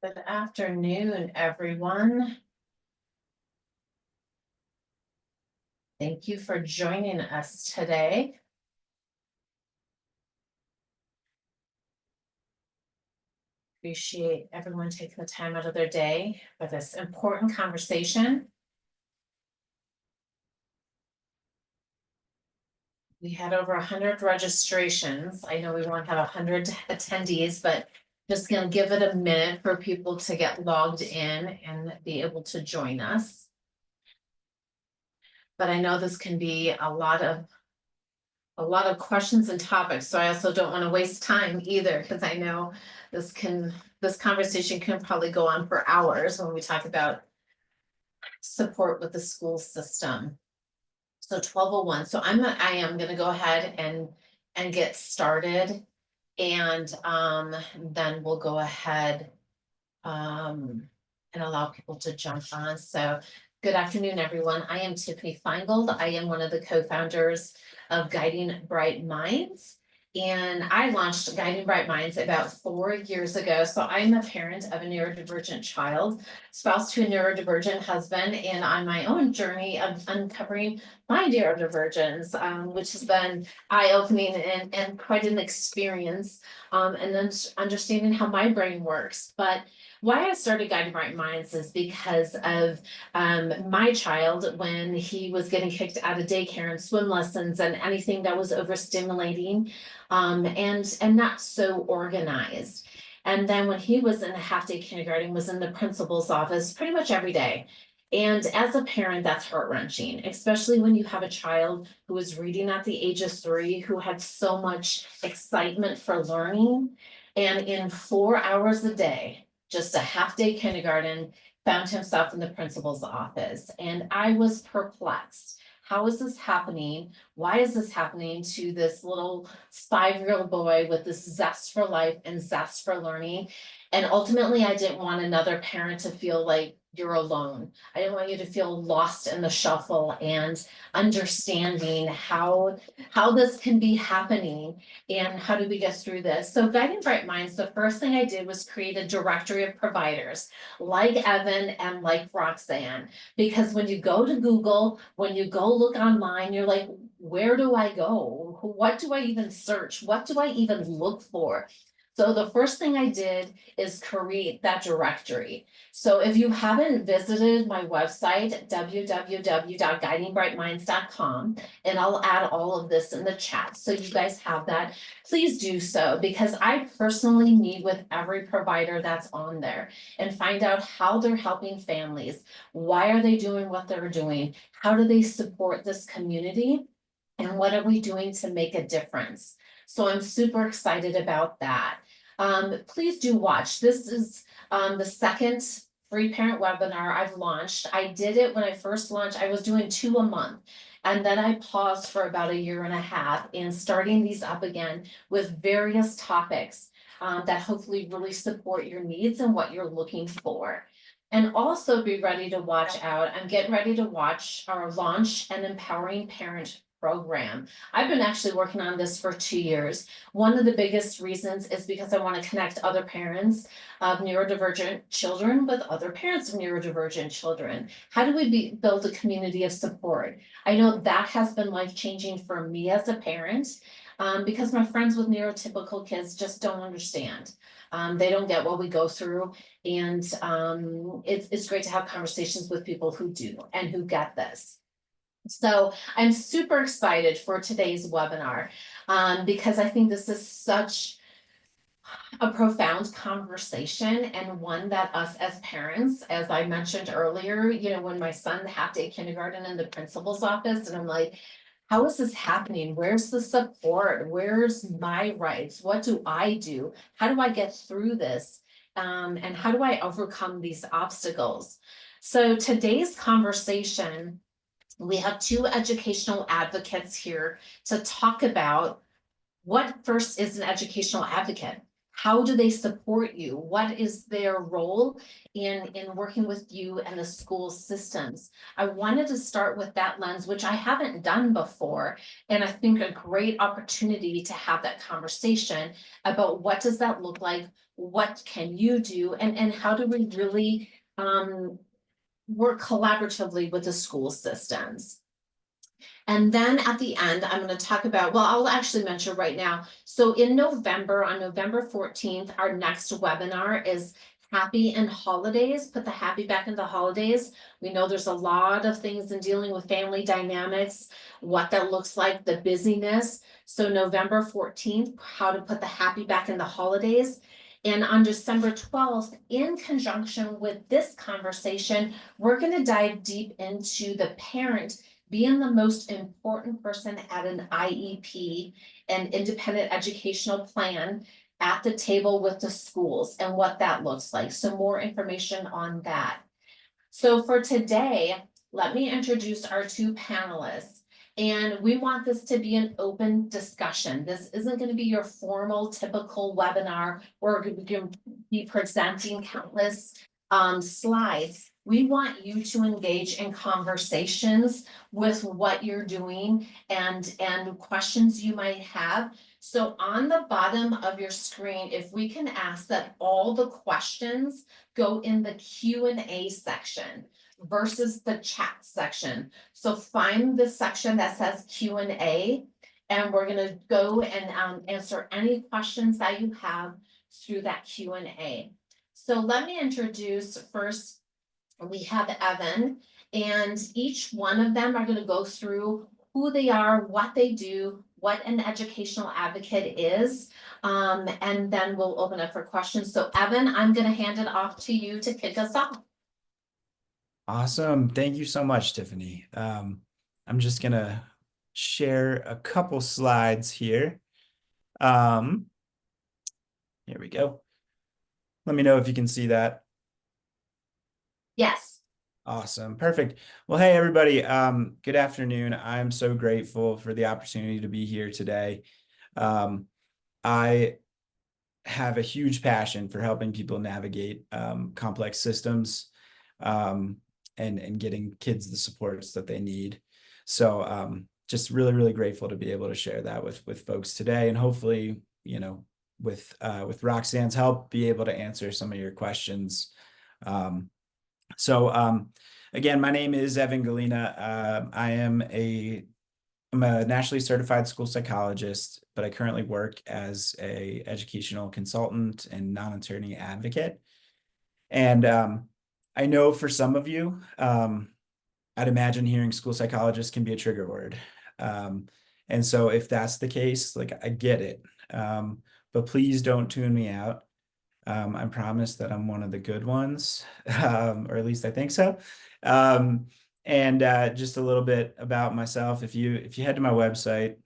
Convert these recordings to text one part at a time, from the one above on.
Good afternoon, everyone. Thank you for joining us today. Appreciate everyone taking the time out of their day for this important conversation. We had over 100 registrations. I know we won't have 100 attendees, but just gonna give it a minute for people to get logged in and be able to join us. But I know this can be a lot of questions and topics, so I also don't want to waste time either, because I know this conversation can probably go on for hours when we talk about support with the school system. So 12:01. So I am going to go ahead and get started, and then we'll go ahead and allow people to jump on. So good afternoon, everyone. I am Tiffany Feingold. I am one of the co-founders of Guiding Bright Minds. And I launched Guiding Bright Minds about 4 years ago. So I'm a parent of a neurodivergent child, spouse to a neurodivergent husband, and on my own journey of uncovering my neurodivergence, which has been eye-opening and quite an experience, and then understanding how my brain works. But why I started Guiding Bright Minds is because of my child, when he was getting kicked out of daycare and swim lessons and anything that was overstimulating, and not so organized. And then when he was in a half-day kindergarten, was in the principal's office pretty much every day. And as a parent, that's heart-wrenching, especially when you have a child who was reading at the age of 3, who had so much excitement for learning. And in 4 hours a day, just a half-day kindergarten, found himself in the principal's office. And I was perplexed. How is this happening? Why is this happening to this little 5-year-old boy with this zest for life and zest for learning? And ultimately, I didn't want another parent to feel like you're alone. I didn't want you to feel lost in the shuffle, and understanding how this can be happening and how do we get through this. So Guiding Bright Minds, the first thing I did was create a directory of providers like Evan and like Roxanne, because when you go to Google, when you go look online, you're like, where do I go? What do I even search? What do I even look for? So the first thing I did is create that directory. So if you haven't visited my website, www.guidingbrightminds.com, and I'll add all of this in the chat so you guys have that, please do so, because I personally meet with every provider that's on there and find out how they're helping families. Why are they doing what they're doing? How do they support this community? And what are we doing to make a difference? So I'm super excited about that. Please do watch. This is the second free parent webinar I've launched. I did it when I first launched. I was doing 2 a month. And then I paused for about 1.5 years and starting these up again with various topics that hopefully really support your needs and what you're looking for. And also be ready to watch out. I'm getting ready to launch an empowering parent program. I've been actually working on this for 2 years. One of the biggest reasons is because I want to connect other parents of neurodivergent children with other parents of neurodivergent children. How do we build a community of support? I know that has been life-changing for me as a parent, because my friends with neurotypical kids just don't understand. They don't get what we go through, and it's great to have conversations with people who do and who get this. So I'm super excited for today's webinar, because I think this is such a profound conversation, and one that us as parents, as I mentioned earlier, when my son half-day kindergarten in the principal's office, and I'm like, how is this happening? Where's the support? Where's my rights? What do I do? How do I get through this? And how do I overcome these obstacles? So today's conversation, we have 2 educational advocates here to talk about what first is an educational advocate. How do they support you? What is their role in working with you and the school systems? I wanted to start with that lens, which I haven't done before. And I think a great opportunity to have that conversation about what does that look like? What can you do? And how do we really work collaboratively with the school systems? And then at the end, I'm going to talk about, well, I'll actually mention right now. So in November, on November 14th, our next webinar is Happy and Holidays. Put the happy back into holidays. We know there's a lot of things in dealing with family dynamics, what that looks like, the busyness. So November 14th, how to put the happy back in the holidays. And on December 12th, in conjunction with this conversation, we're going to dive deep into the parent being the most important person at an IEP, an independent educational plan, at the table with the schools and what that looks like. So more information on that. So for today, let me introduce our two panelists. And we want this to be an open discussion. This isn't going to be your formal, typical webinar where we're going to be presenting countless slides. We want you to engage in conversations with what you're doing and questions you might have. So on the bottom of your screen, if we can ask that all the questions go in the Q&A section versus the chat section. So find the section that says Q&A, and we're going to go and answer any questions that you have through that Q&A. So let me introduce first, we have Evan, and each one of them are going to go through who they are, what they do, what an educational advocate is, and then we'll open up for questions. So Evan, I'm going to hand it off to you to kick us off. Awesome. Thank you so much, Tiffany. I'm just gonna share a couple slides here. Here we go. Let me know if you can see that. Yes. Awesome. Perfect. Well, hey, everybody. Good afternoon. I'm so grateful for the opportunity to be here today. I have a huge passion for helping people navigate complex systems and getting kids the supports that they need. So just really, really grateful to be able to share that with folks today, and hopefully, with Roxanne's help, be able to answer some of your questions. Again, my name is Evan Galina. I'm a nationally certified school psychologist, but I currently work as a educational consultant and non-attorney advocate. And I know for some of you, I'd imagine hearing school psychologist can be a trigger word. And so if that's the case, like, I get it. But please don't tune me out. I promise that I'm one of the good ones, or at least I think so. And just a little bit about myself. If you head to my website,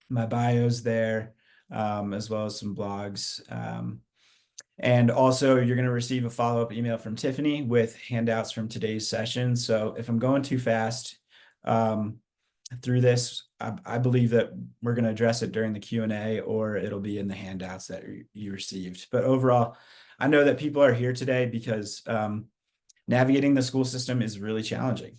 my bio's there, as well as some blogs. And also, you're going to receive a follow-up email from Tiffany with handouts from today's session. So if I'm going too fast through this, I believe that we're going to address it during the Q&A, or it'll be in the handouts that you received. But overall, I know that people are here today because navigating the school system is really challenging,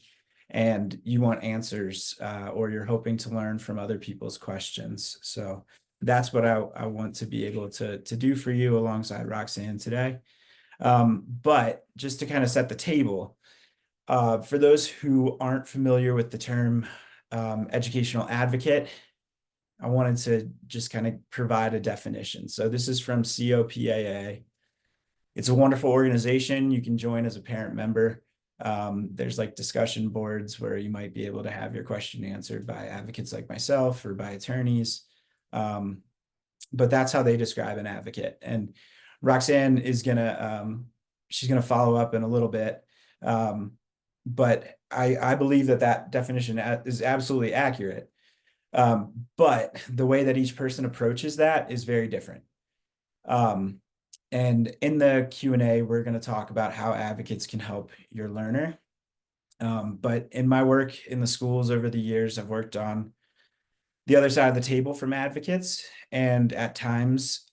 and you want answers, or you're hoping to learn from other people's questions. So that's what I want to be able to do for you alongside Roxanne today. But just to kind of set the table, for those who aren't familiar with the term educational advocate, I wanted to just kind of provide a definition. So this is from COPAA. It's a wonderful organization. You can join as a parent member. There's like discussion boards where you might be able to have your question answered by advocates like myself or by attorneys. But that's how they describe an advocate. And Roxanne is she's gonna follow up in a little bit. But I believe that definition is absolutely accurate. But the way that each person approaches that is very different. And in the Q&A, we're going to talk about how advocates can help your learner. But in my work in the schools over the years, I've worked on the other side of the table from advocates. And at times,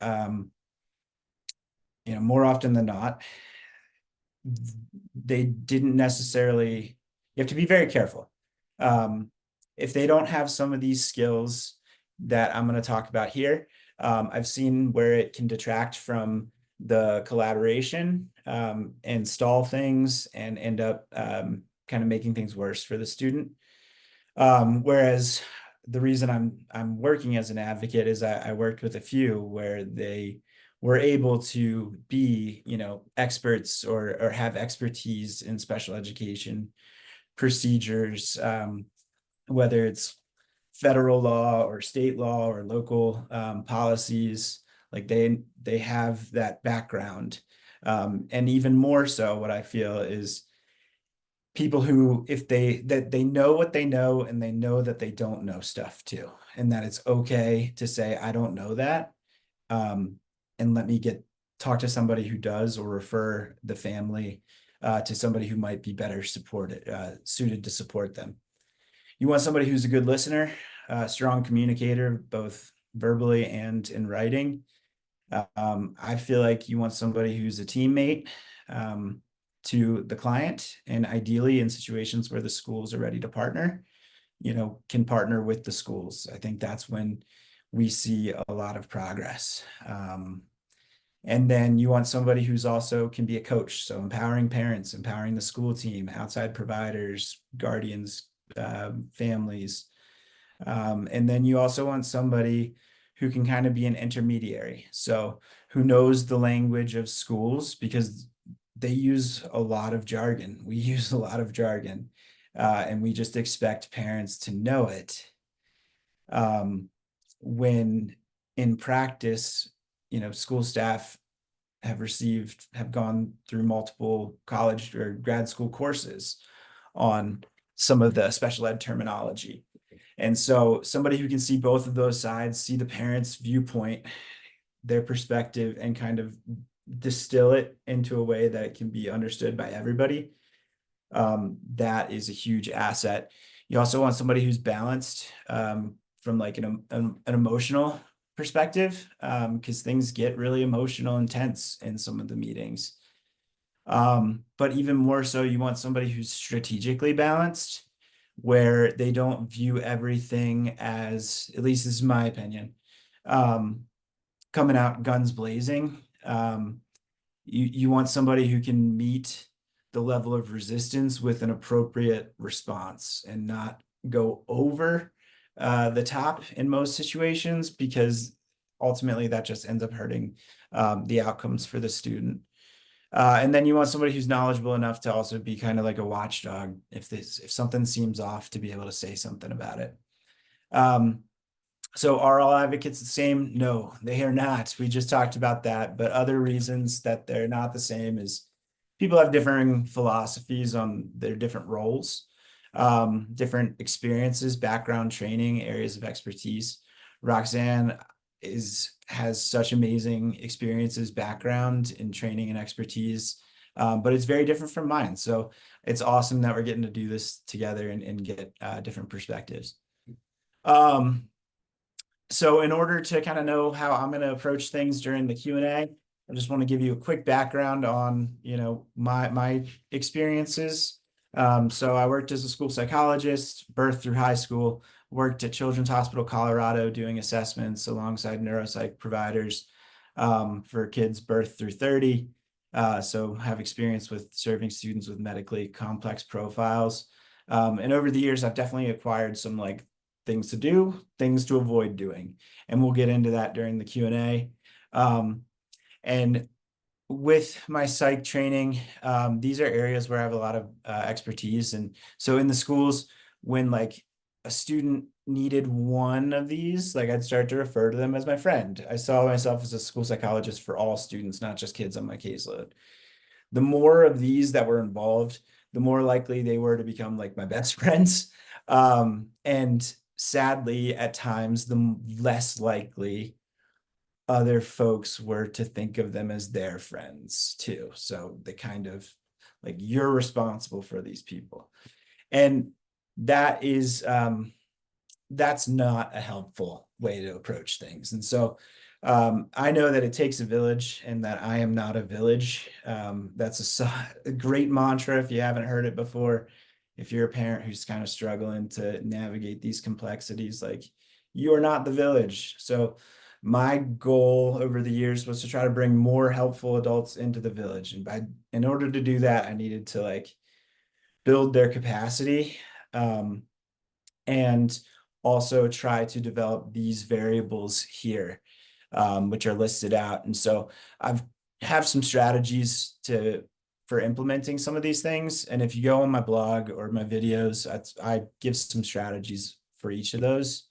more often than not, they didn't necessarily, you have to be very careful. If they don't have some of these skills that I'm going to talk about here, I've seen where it can detract from the collaboration, and stall things and end up kind of making things worse for the student. Whereas the reason I'm working as an advocate is I worked with a few where they were able to be, experts or have expertise in special education procedures, whether it's federal law or state law or local policies. Like they have that background. And even more so, what I feel is people who, if they know what they know and they know that they don't know stuff too, and that it's okay to say, I don't know that. Um, and let me talk to somebody who does, or refer the family to somebody who might be better suited to support them. You want somebody who's a good listener, strong communicator, both verbally and in writing. I feel like you want somebody who's a teammate to the client, and ideally in situations where the schools are ready to partner, can partner with the schools. I think that's when we see a lot of progress. And then you want somebody who's also can be a coach. So empowering parents, empowering the school team, outside providers, guardians, families. And then you also want somebody who can kind of be an intermediary. So who knows the language of schools, because they use a lot of jargon. We use a lot of jargon, and we just expect parents to know it. When in practice, school staff have gone through multiple college or grad school courses on some of the special ed terminology. And so somebody who can see both of those sides, see the parents' viewpoint, their perspective, and kind of distill it into a way that it can be understood by everybody, that is a huge asset. You also want somebody who's balanced, from like an emotional perspective, because things get really emotional and tense in some of the meetings. But even more so, you want somebody who's strategically balanced, where they don't view everything as, at least this is my opinion, coming out guns blazing. You want somebody who can meet the level of resistance with an appropriate response and not go over the top in most situations, because ultimately that just ends up hurting the outcomes for the student. And then you want somebody who's knowledgeable enough to also be kind of like a watchdog if something seems off, to be able to say something about it. So are all advocates the same? No, they are not. We just talked about that. But other reasons that they're not the same is people have differing philosophies on their different roles, different experiences, background, training, areas of expertise. Roxanne has such amazing experiences, background in training and expertise, but it's very different from mine. So it's awesome that we're getting to do this together and get different perspectives. So in order to kind of know how I'm going to approach things during the Q&A, I just want to give you a quick background on, my experiences. So I worked as a school psychologist, birth through high school, worked at Children's Hospital Colorado doing assessments alongside neuropsych providers for kids birth through 30. So have experience with serving students with medically complex profiles. And over the years, I've definitely acquired some things to do, things to avoid doing. And we'll get into that during the Q&A. And with my psych training, these are areas where I have a lot of expertise. And so in the schools, when a student needed one of these, I'd start to refer to them as my friend. I saw myself as a school psychologist for all students, not just kids on my caseload. The more of these that were involved, the more likely they were to become my best friends. And sadly, at times, the less likely other folks were to think of them as their friends too. So they kind of you're responsible for these people. And that is, that's not a helpful way to approach things. And so I know that it takes a village and that I am not a village. That's a great mantra if you haven't heard it before. If you're a parent who's kind of struggling to navigate these complexities, like you are not the village. So my goal over the years was to try to bring more helpful adults into the village. And in order to do that, I needed to like build their capacity. And also try to develop these variables here, which are listed out. And so I've have some strategies for implementing some of these things. And if you go on my blog or my videos, I give some strategies for each of those.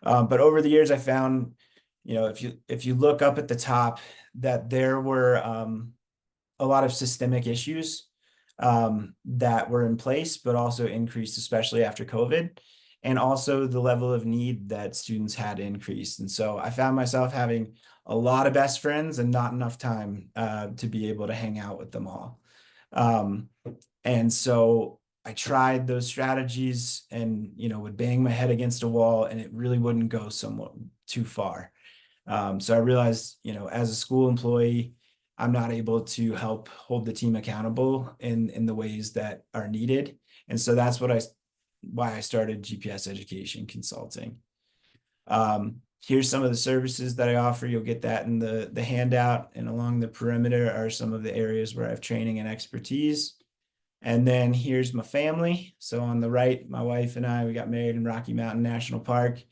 But over the years, I found, if you look up at the top, that there were a lot of systemic issues that were in place, but also increased, especially after COVID. And also the level of need that students had increased. And so I found myself having a lot of best friends and not enough time to be able to hang out with them all. Um, and so I tried those strategies and, would bang my head against a wall and it really wouldn't go somewhat too far. So I realized, as a school employee, I'm not able to help hold the team accountable in the ways that are needed. And so that's why I started GPS Education Consulting. Here's some of the services that I offer. You'll get that in the handout, and along the perimeter are some of the areas where I have training and expertise. And then here's my family. So on the right, my wife and I, we got married in Rocky Mountain National Park.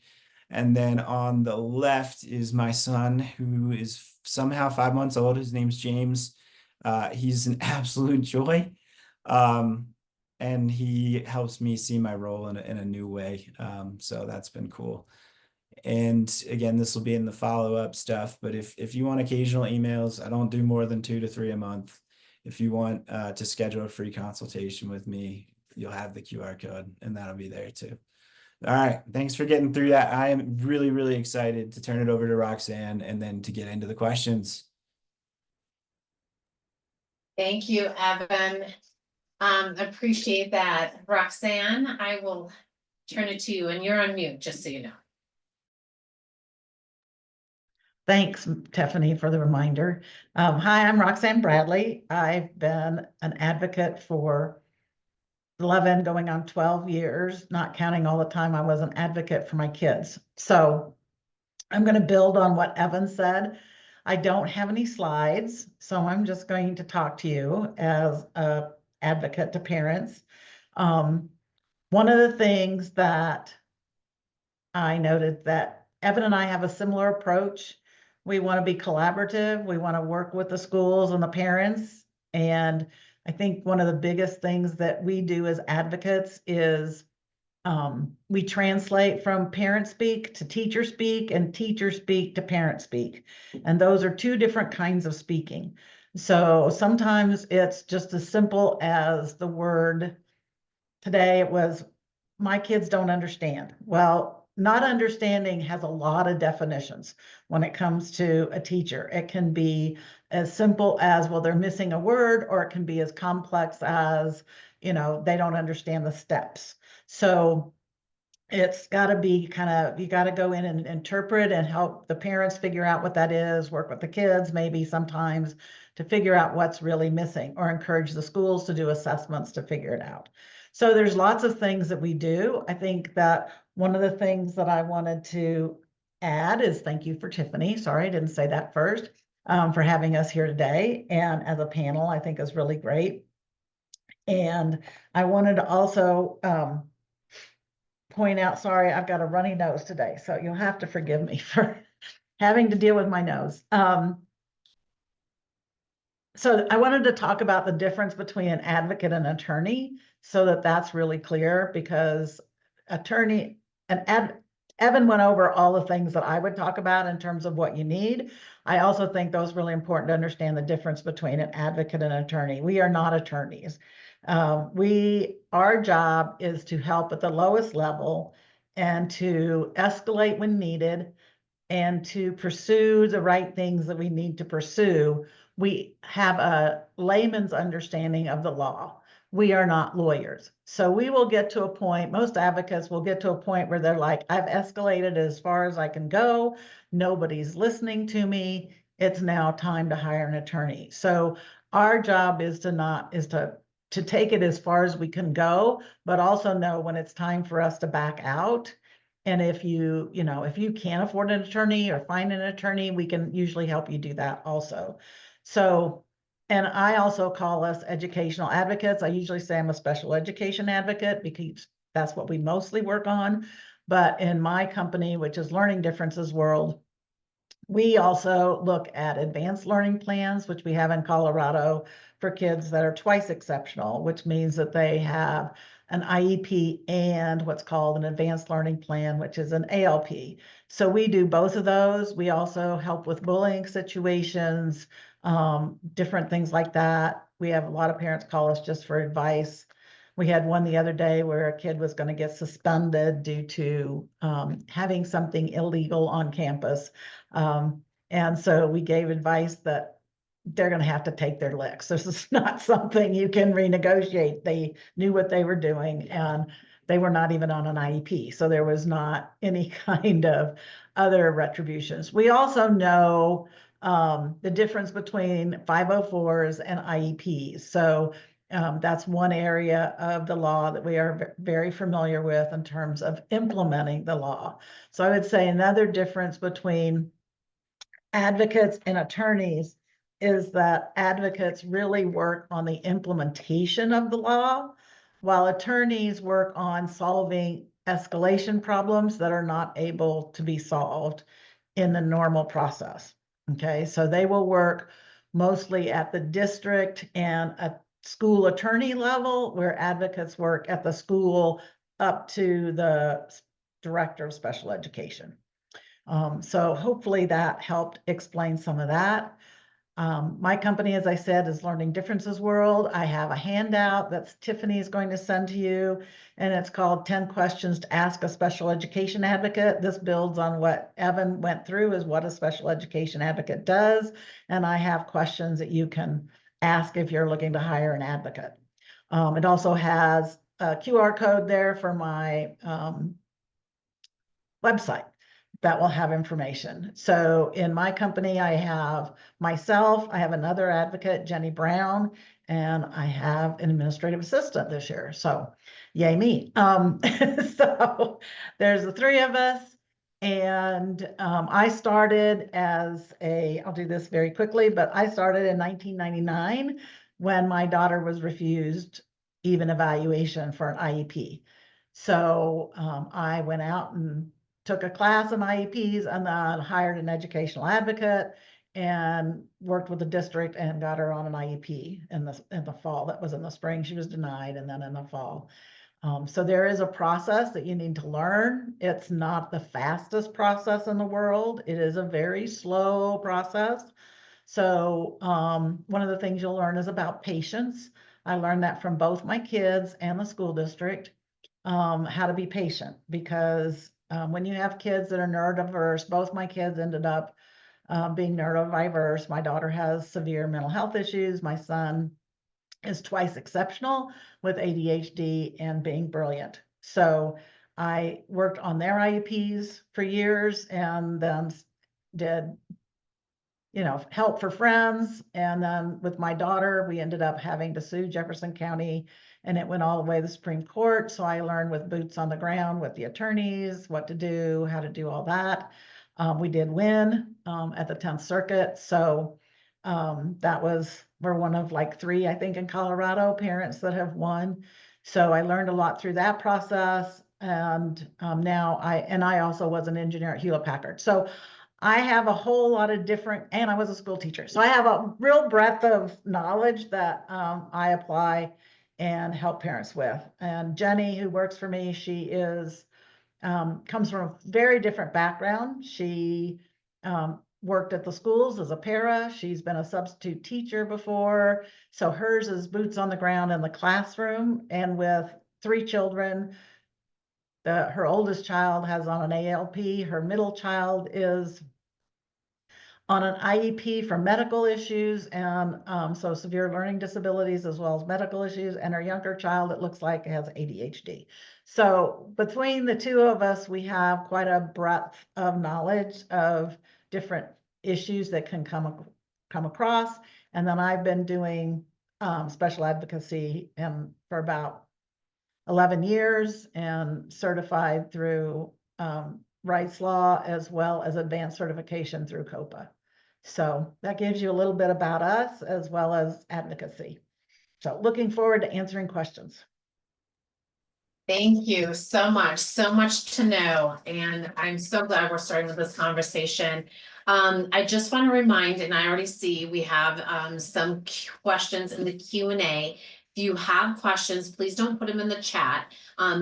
And then on the left is my son, who is somehow 5 months old. His name's James. He's an absolute joy. And he helps me see my role in a new way. So that's been cool. And again, this will be in the follow-up stuff, but if you want occasional emails, I don't do more than 2 to 3 a month. If you want to schedule a free consultation with me, you'll have the QR code and that'll be there too. All right, thanks for getting through that. I am really, really excited to turn it over to Roxanne and then to get into the questions. Thank you, Evan. Appreciate that. Roxanne, I will turn it to you, and you're on mute, just so you know. Thanks, Tiffany, for the reminder. Hi, I'm Roxanne Bradley. I've been an advocate for 11 going on 12 years, not counting all the time I was an advocate for my kids. So I'm going to build on what Evan said. I don't have any slides, so I'm just going to talk to you as an advocate to parents. One of the things that I noted that Evan and I have a similar approach. We want to be collaborative. We want to work with the schools and the parents. And I think one of the biggest things that we do as advocates is we translate from parent speak to teacher speak and teacher speak to parent speak. And those are two different kinds of speaking. So sometimes it's just as simple as the word, today it was, my kids don't understand. Well, not understanding has a lot of definitions when it comes to a teacher. It can be as simple as, well, they're missing a word, or it can be as complex as, they don't understand the steps. So it's got to be you got to go in and interpret and help the parents figure out what that is, work with the kids, maybe sometimes to figure out what's really missing, or encourage the schools to do assessments to figure it out. So there's lots of things that we do. I think that one of the things that I wanted to add is thank you for Tiffany. Sorry, I didn't say that first, for having us here today. And as a panel, I think is really great. And I wanted to also point out, sorry, I've got a runny nose today, so you'll have to forgive me for having to deal with my nose. So I wanted to talk about the difference between an advocate and attorney, so that that's really clear, because Evan went over all the things that I would talk about in terms of what you need. I also think those are really important to understand the difference between an advocate and an attorney. We are not attorneys. Our job is to help at the lowest level and to escalate when needed and to pursue the right things that we need to pursue. We have a layman's understanding of the law. we are not lawyers. So we will get to a point, most advocates will get to a point where they're like, I've escalated as far as I can go. Nobody's listening to me. It's now time to hire an attorney. So our job is to take it as far as we can go, but also know when it's time for us to back out. And if if you can't afford an attorney or find an attorney, we can usually help you do that also. So, and I also call us educational advocates. I usually say I'm a special education advocate because that's what we mostly work on. But in my company, which is Learning Differences World, we also look at advanced learning plans, which we have in Colorado for kids that are twice exceptional, which means that they have an IEP and what's called an advanced learning plan, which is an ALP. So we do both of those. We also help with bullying situations, different things like that. We have a lot of parents call us just for advice. We had one the other day where a kid was going to get suspended due to having something illegal on campus. And so we gave advice that they're going to have to take their licks. This is not something you can renegotiate. They knew what they were doing and they were not even on an IEP. So there was not any kind of other retributions. We also know the difference between 504s and IEPs. So that's one area of the law that we are very familiar with in terms of implementing the law. So I would say another difference between advocates and attorneys is that advocates really work on the implementation of the law, while attorneys work on solving escalation problems that are not able to be solved in the normal process. Okay, so they will work mostly at the district and a school attorney level, where advocates work at the school up to the director of special education. So hopefully that helped explain some of that. My company, as I said, is Learning Differences World. I have a handout that Tiffany is going to send to you, and it's called 10 Questions to Ask a Special Education Advocate. This builds on what Evan went through, is what a special education advocate does. And I have questions that you can ask if you're looking to hire an advocate. It also has a QR code there for my website that will have information. So in my company, I have myself, I have another advocate, Jenny Brown, and I have an administrative assistant this year. So yay me. So there's the three of us. And I started as I'll do this very quickly, but I started in 1999 when my daughter was refused even evaluation for an IEP. So I went out and took a class in IEPs and then hired an educational advocate and worked with the district and got her on an IEP in the fall. That was in the spring. She was denied, and then in the fall. So there is a process that you need to learn. It's not the fastest process in the world. It is a very slow process. So one of the things you'll learn is about patience. I learned that from both my kids and the school district, how to be patient, because when you have kids that are neurodiverse, both my kids ended up being neurodiverse. My daughter has severe mental health issues. My son is twice exceptional with ADHD and being brilliant. So I worked on their IEPs for years and then did help for friends. And then with my daughter, we ended up having to sue Jefferson County, and it went all the way to the Supreme Court. So I learned with boots on the ground with the attorneys, what to do, how to do all that. We did win at the 10th Circuit. So we're one of like 3, I think, in Colorado parents that have won. So I learned a lot through that process. And now I also was an engineer at Hewlett Packard. So I have a whole lot of different, and I was a school teacher. So I have a real breadth of knowledge that I apply and help parents with. And Jenny, who works for me, she comes from a very different background. She worked at the schools as a para. She's been a substitute teacher before. So hers is boots on the ground in the classroom, and with 3 children. Her oldest child has on an ALP. Her middle child is on an IEP for medical issues and so severe learning disabilities as well as medical issues, and our younger child, it looks like, has ADHD. So between the two of us, we have quite a breadth of knowledge of different issues that can come across. And then I've been doing special advocacy for about 11 years and certified through Rights Law as well as advanced certification through COPA. So that gives you a little bit about us as well as advocacy. So looking forward to answering questions. Thank you so much to know, and I'm so glad we're starting with this conversation. I just want to remind, and I already see we have some questions in the Q&A. If you have questions, please don't put them in the chat.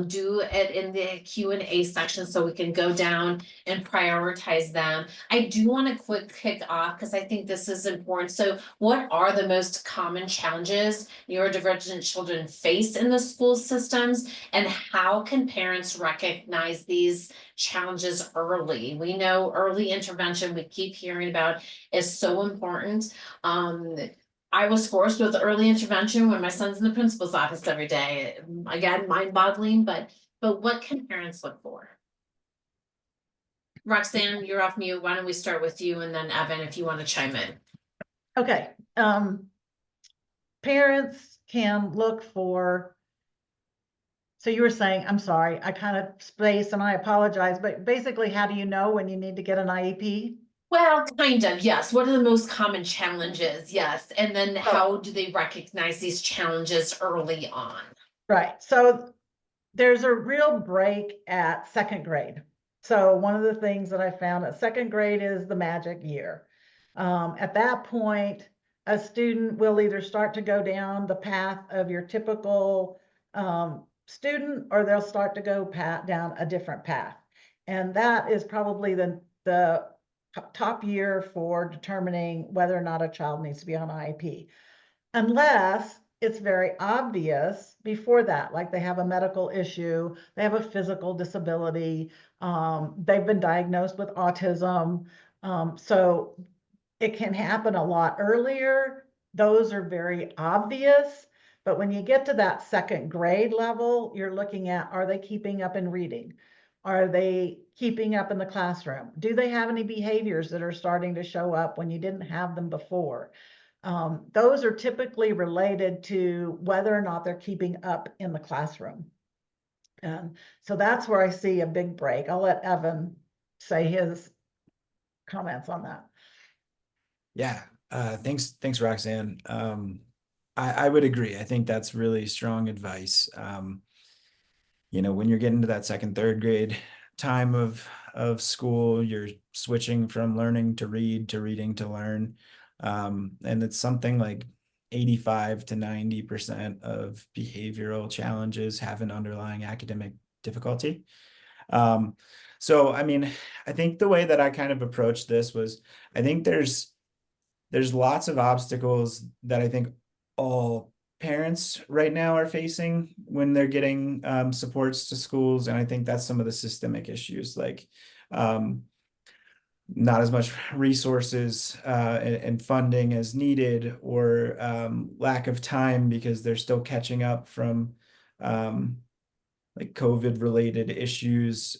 Do it in the Q&A section so we can go down and prioritize them. I do want to kick off because I think this is important. So what are the most common challenges neurodivergent children face in the school systems, and how can parents recognize these challenges early? We know early intervention, we keep hearing about, is so important. I was forced with early intervention when my son's in the principal's office every day. Again, mind-boggling, but what can parents look for? Roxanne, you're off mute. Why don't we start with you, and then Evan, if you want to chime in. Okay. Parents can look for, so you were saying, I'm sorry, I kind of spaced and I apologize, but basically, how do you know when you need to get an IEP? Well, kind of, yes. What are the most common challenges? Yes. And then how do they recognize these challenges early on? Right. So there's a real break at second grade. So one of the things that I found at second grade is the magic year. At that point, a student will either start to go down the path of your typical student, or they'll start to go down a different path. And that is probably the top year for determining whether or not a child needs to be on IEP, unless it's very obvious before that, like they have a medical issue, they have a physical disability, they've been diagnosed with autism. So it can happen a lot earlier. Those are very obvious. But when you get to that second grade level, you're looking at, are they keeping up in reading? Are they keeping up in the classroom? Do they have any behaviors that are starting to show up when you didn't have them before? Those are typically related to whether or not they're keeping up in the classroom. And so that's where I see a big break. I'll let Evan say his comments on that. Yeah, thanks, Roxanne. I would agree. I think that's really strong advice. When you're getting to that second, third grade time of school, you're switching from learning to read to reading to learn. And it's something like 85 to 90% of behavioral challenges have an underlying academic difficulty. So, I mean, I think the way that I kind of approached this was, I think there's lots of obstacles that I think all parents right now are facing when they're getting supports to schools. And I think that's some of the systemic issues, like not as much resources and funding as needed, or lack of time because they're still catching up from like COVID related issues,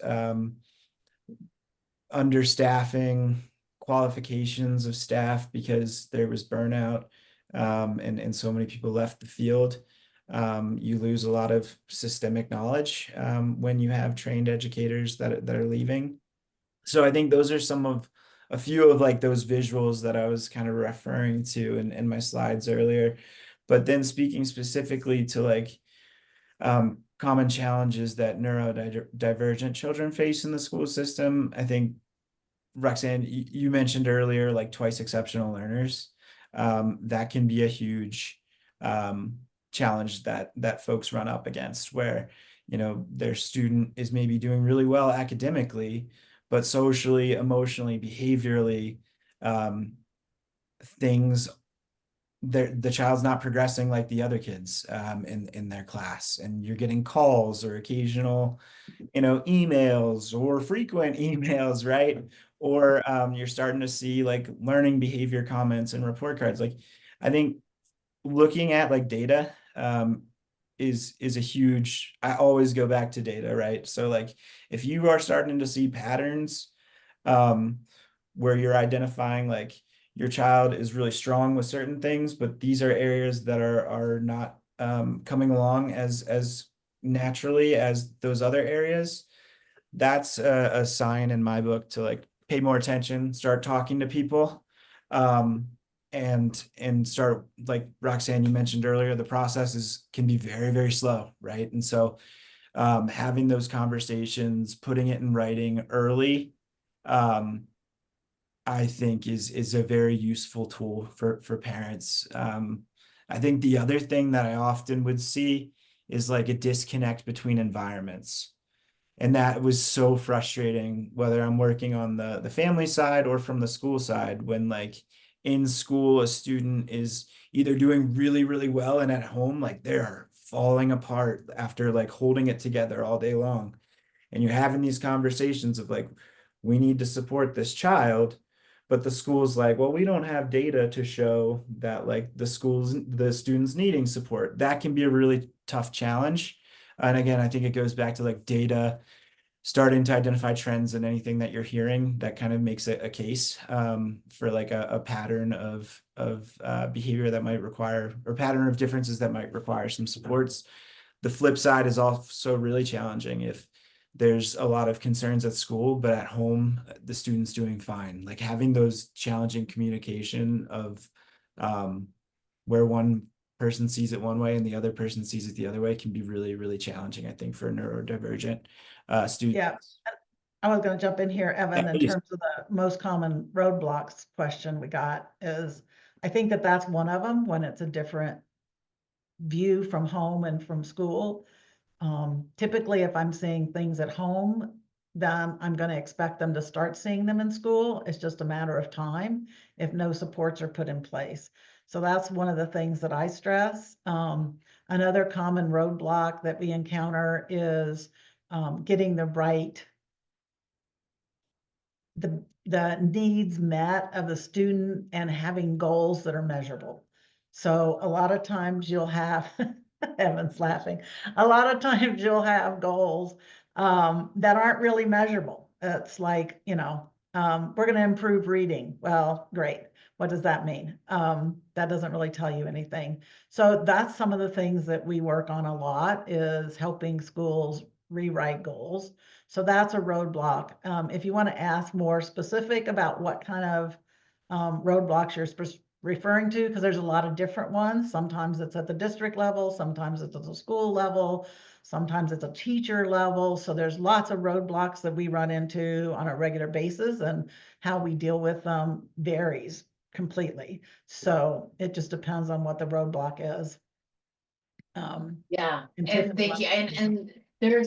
understaffing, qualifications of staff because there was burnout, and so many people left the field. You lose a lot of systemic knowledge when you have trained educators that are leaving. So I think those are a few of like those visuals that I was kind of referring to in my slides earlier. But then speaking specifically to like common challenges that neurodivergent children face in the school system, I think, Roxanne, you mentioned earlier, like twice exceptional learners. That can be a huge challenge that folks run up against, where, their student is maybe doing really well academically, but socially, emotionally, behaviorally, things the child's not progressing like the other kids in their class, and you're getting calls or occasional, emails or frequent emails, right? Or you're starting to see like learning behavior comments and report cards. Like, I think looking at like data is a huge, I always go back to data, right? So like if you are starting to see patterns um where you're identifying like your child is really strong with certain things, but these are areas that are not coming along as naturally as those other areas, that's a sign in my book to like pay more attention, start talking to people, and start, like Roxanne, you mentioned earlier, the processes can be very, very slow, right? And so having those conversations, putting it in writing early, um, I think is a very useful tool for parents. I think the other thing that I often would see is like a disconnect between environments. And that was so frustrating, whether I'm working on the family side or from the school side, when like in school, a student is either doing really, really well, and at home, like they are falling apart after like holding it together all day long. And you're having these conversations of like, we need to support this child, but the school's like, well, we don't have data to show that like the students needing support. That can be a really tough challenge. And again, I think it goes back to like data, starting to identify trends in anything that you're hearing that kind of makes it a case for like a pattern of behavior that might require, or pattern of differences that might require some supports. The flip side is also really challenging if there's a lot of concerns at school, but at home the student's doing fine. Like having those challenging communication of where one person sees it one way and the other person sees it the other way can be really, really challenging, I think, for neurodivergent students. Yeah, I was going to jump in here, Evan, Yeah, in please. terms of the most common roadblocks question we got is, I think that that's one of them when it's a different view from home and from school. Typically, if I'm seeing things at home, then I'm going to expect them to start seeing them in school. It's just a matter of time if no supports are put in place. So that's one of the things that I stress. Another common roadblock that we encounter is getting the needs met of the student and having goals that are measurable. So a lot of times you'll have, Evan's laughing, a lot of times you'll have goals that aren't really measurable. It's like, we're going to improve reading. Well, great. What does that mean? That doesn't really tell you anything. So that's some of the things that we work on a lot, is helping schools rewrite goals. So that's a roadblock. If you want to ask more specific about what kind of roadblocks you're referring to, because there's a lot of different ones. Sometimes it's at the district level, sometimes it's at the school level, sometimes it's a teacher level. So there's lots of roadblocks that we run into on a regular basis, and how we deal with them varies completely. So it just depends on what the roadblock is. Yeah, And and Tiffany, thank you, and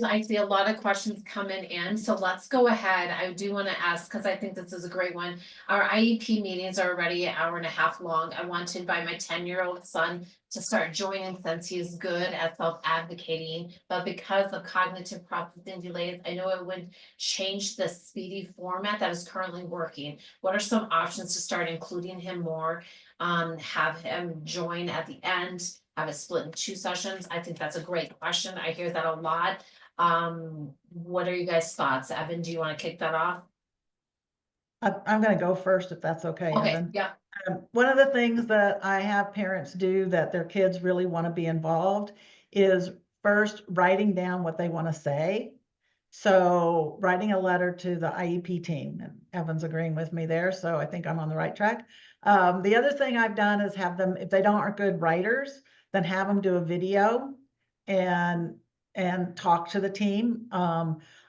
I see a lot of questions coming in, so let's go ahead. I do want to ask, because I think this is a great one. Our IEP meetings are already an hour and a half long. I want to invite my 10-year-old son to start joining, since he's good at self-advocating, but because of cognitive processing delays, I know it would change the speedy format that is currently working. What are some options to start including him more? Have him join at the end, have it split in 2 sessions? I think that's a great question. I hear that a lot. What are you guys' thoughts? Evan, do you want to kick that off? I'm going to go first, if that's okay, Okay, Evan. yeah. One of the things that I have parents do that their kids really want to be involved is first writing down what they want to say. So writing a letter to the IEP team, and Evan's agreeing with me there, so I think I'm on the right track. The other thing I've done is have them, if they aren't good writers, then have them do a video and talk to the team.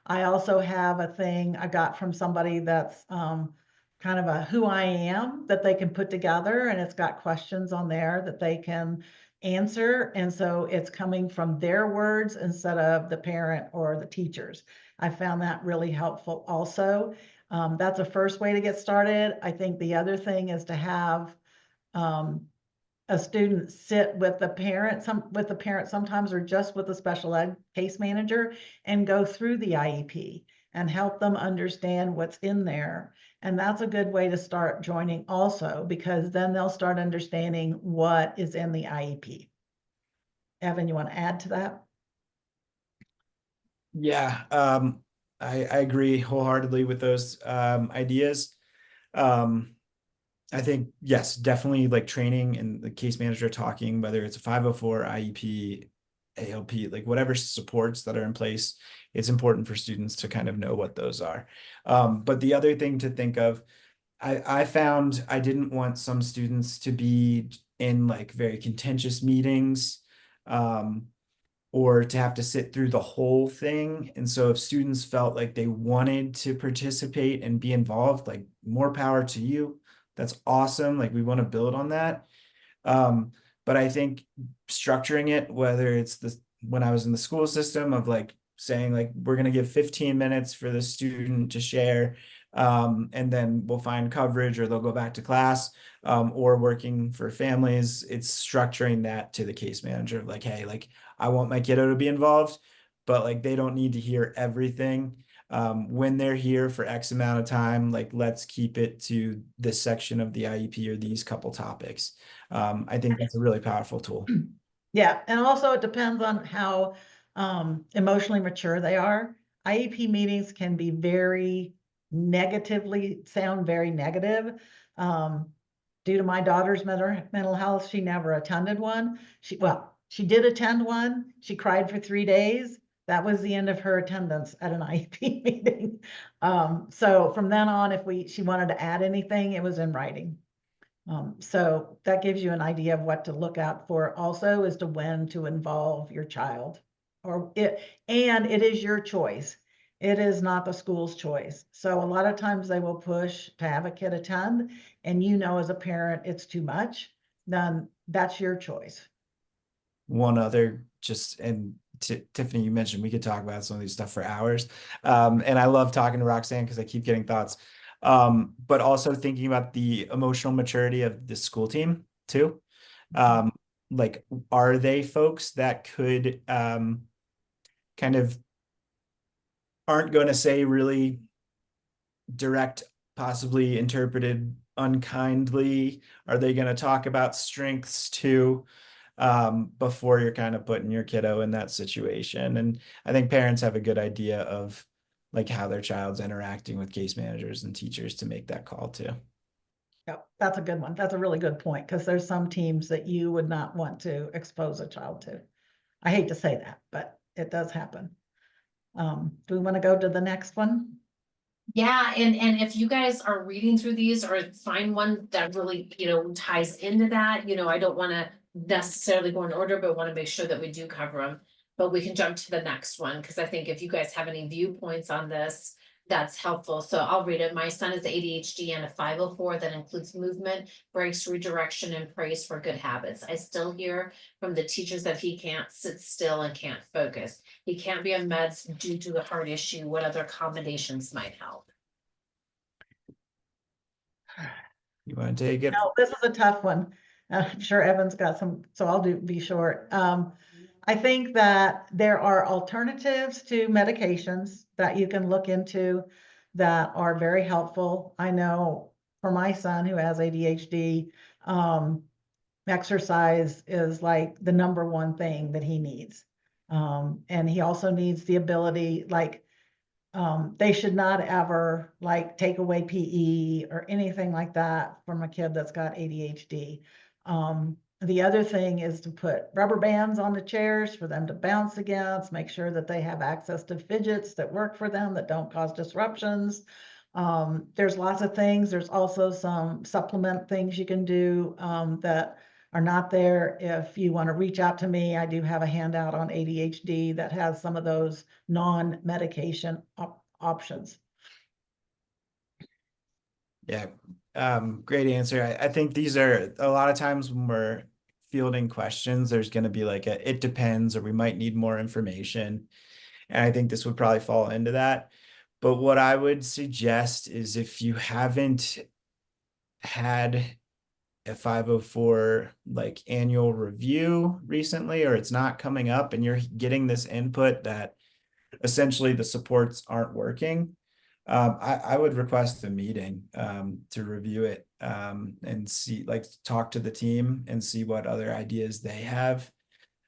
I also have a thing I got from somebody that's kind of a who I am that they can put together, and it's got questions on there that they can answer. And so it's coming from their words instead of the parent or the teachers. I found that really helpful also. That's a first way to get started. I think the other thing is to have a student sit with the parent, sometimes, or just with the special ed case manager, and go through the IEP and help them understand what's in there. And that's a good way to start joining also, because then they'll start understanding what is in the IEP. Evan, you want to add to that? Yeah, I agree wholeheartedly with those ideas. I think, yes, definitely like training and the case manager talking, whether it's a 504, IEP, ALP, like whatever supports that are in place, it's important for students to kind of know what those are. But the other thing to think of, I found I didn't want some students to be in like very contentious meetings. Or to have to sit through the whole thing. And so if students felt like they wanted to participate and be involved, like more power to you. That's awesome. Like we want to build on that. But I think structuring it, whether it's when I was in the school system of like saying like we're going to give 15 minutes for the student to share, and then we'll find coverage or they'll go back to class, or working for families, it's structuring that to the case manager of like, hey, like I want my kiddo to be involved, but like they don't need to hear everything. When they're here for X amount of time, like let's keep it to this section of the IEP or these couple topics. I think that's a really powerful tool. Yeah, and also it depends on how emotionally mature they are. IEP meetings can be sound very negative. Due to my daughter's mental health, she never attended one. She did attend one. She cried for 3 days. That was the end of her attendance at an IEP meeting. So from then on, if she wanted to add anything, it was in writing. So that gives you an idea of what to look out for also as to when to involve your child. And it is your choice. It is not the school's choice. So a lot of times they will push to have a kid attend, and as a parent, it's too much, then that's your choice. One other and Tiffany, you mentioned we could talk about some of these stuff for hours. And I love talking to Roxanne because I keep getting thoughts. But also thinking about the emotional maturity of the school team too. Like, are they folks that could kind of aren't going to say really direct, possibly interpreted unkindly? Are they going to talk about strengths too? Before you're kind of putting your kiddo in that situation. And I think parents have a good idea of like how their child's interacting with case managers and teachers to make that call too. Yep, that's a good one. That's a really good point, because there's some teams that you would not want to expose a child to. I hate to say that, but it does happen. Do we want to go to the next one? Yeah, and if you guys are reading through these or find one that really, ties into that, I don't wanna necessarily go in order, but wanna make sure that we do cover them. But we can jump to the next one, because I think if you guys have any viewpoints on this, that's helpful. So I'll read it. My son is ADHD and a 504 that includes movement, breaks, redirection, and praise for good habits. I still hear from the teachers that he can't sit still and can't focus. He can't be on meds due to a heart issue. What other accommodations might help? You want to take it? No, this is a tough one. I'm sure Evan's got some, so I'll be short. I think that there are alternatives to medications that you can look into that are very helpful. I know for my son who has ADHD, exercise is like the number one thing that he needs. And he also needs the ability, like, they should not ever like take away PE or anything like that from a kid that's got ADHD. The other thing is to put rubber bands on the chairs for them to bounce against, make sure that they have access to fidgets that work for them, that don't cause disruptions. There's lots of things. There's also some supplement things you can do that are not there. If you want to reach out to me, I do have a handout on ADHD that has some of those non-medication options. Yeah. Great answer. I think these are a lot of times when we're fielding questions, there's going to be like it depends, or we might need more information. And I think this would probably fall into that. But what I would suggest is if you haven't had a 504 like annual review recently, or it's not coming up, and you're getting this input that essentially the supports aren't working, I would request a meeting to review it and see, like, talk to the team and see what other ideas they have.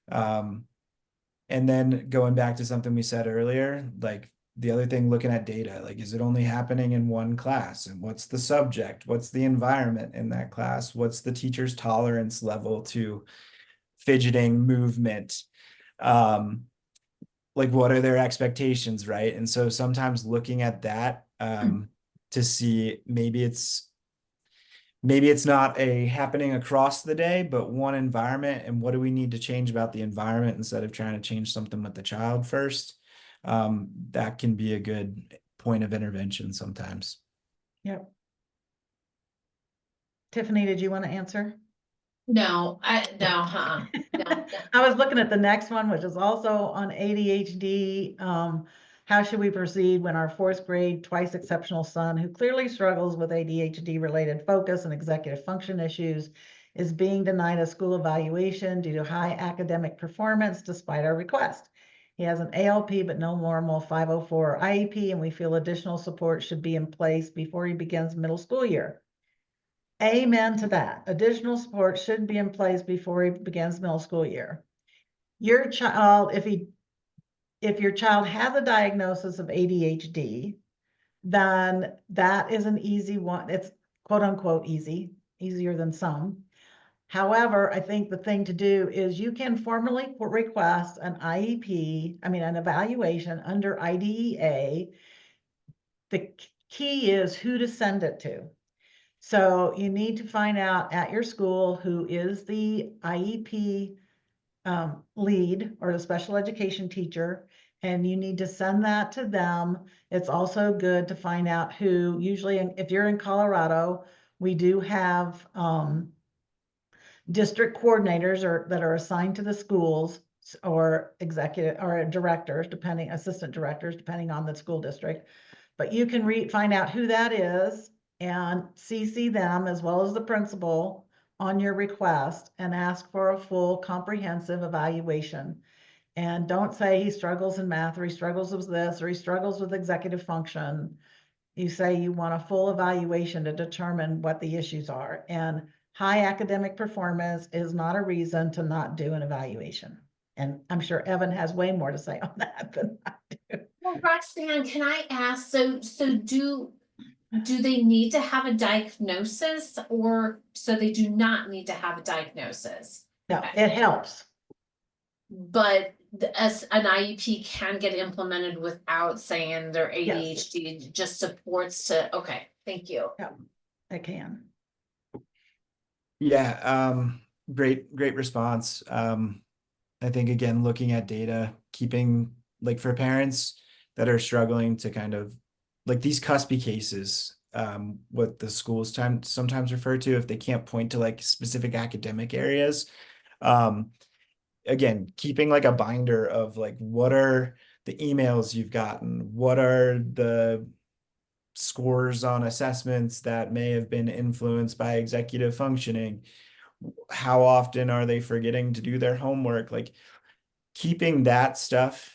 And then going back to something we said earlier, like the other thing, looking at data, like, is it only happening in one class? And what's the subject? What's the environment in that class? What's the teacher's tolerance level to fidgeting, movement? Like, what are their expectations, right? And so sometimes looking at that to see maybe it's not a happening across the day, but one environment, and what do we need to change about the environment instead of trying to change something with the child first. That can be a good point of intervention sometimes. Yep. Tiffany, did you want to answer? No, no. I was looking at the next one, which is also on ADHD. How should we proceed when our fourth grade, twice exceptional son, who clearly struggles with ADHD related focus and executive function issues, is being denied a school evaluation due to high academic performance despite our request? He has an ALP, but no normal 504 IEP, and we feel additional support should be in place before he begins middle school year. Amen to that. Additional support should be in place before he begins middle school year. Your child, if your child has a diagnosis of ADHD, then that is an easy one. It's quote unquote easy, easier than some. However, I think the thing to do is you can formally request an IEP, an evaluation under IDEA. The key is who to send it to. So you need to find out at your school who is the IEP lead or the special education teacher, and you need to send that to them. It's also good to find out who, usually if you're in Colorado, we do have district coordinators that are assigned to the schools, or executive or directors, assistant directors, depending on the school district. But you can find out who that is and CC them as well as the principal on your request and ask for a full comprehensive evaluation. And don't say he struggles in math, or he struggles with this, or he struggles with executive function. You say you want a full evaluation to determine what the issues are. And high academic performance is not a reason to not do an evaluation. And I'm sure Evan has way more to say on that than I do. Well, Roxanne, can I ask, so do they need to have a diagnosis, or so they do not need to have a diagnosis? No, it helps. But as an IEP can get implemented without saying their ADHD, just supports to, okay, thank you. Yeah, it can. Yeah, great response. I think, again, looking at data, keeping, like, for parents that are struggling to kind of, like, these cuspy cases, what the schools sometimes refer to, if they can't point to like specific academic areas, again, keeping like a binder of like, what are the emails you've gotten, what are the scores on assessments that may have been influenced by executive functioning, how often are they forgetting to do their homework, like keeping that stuff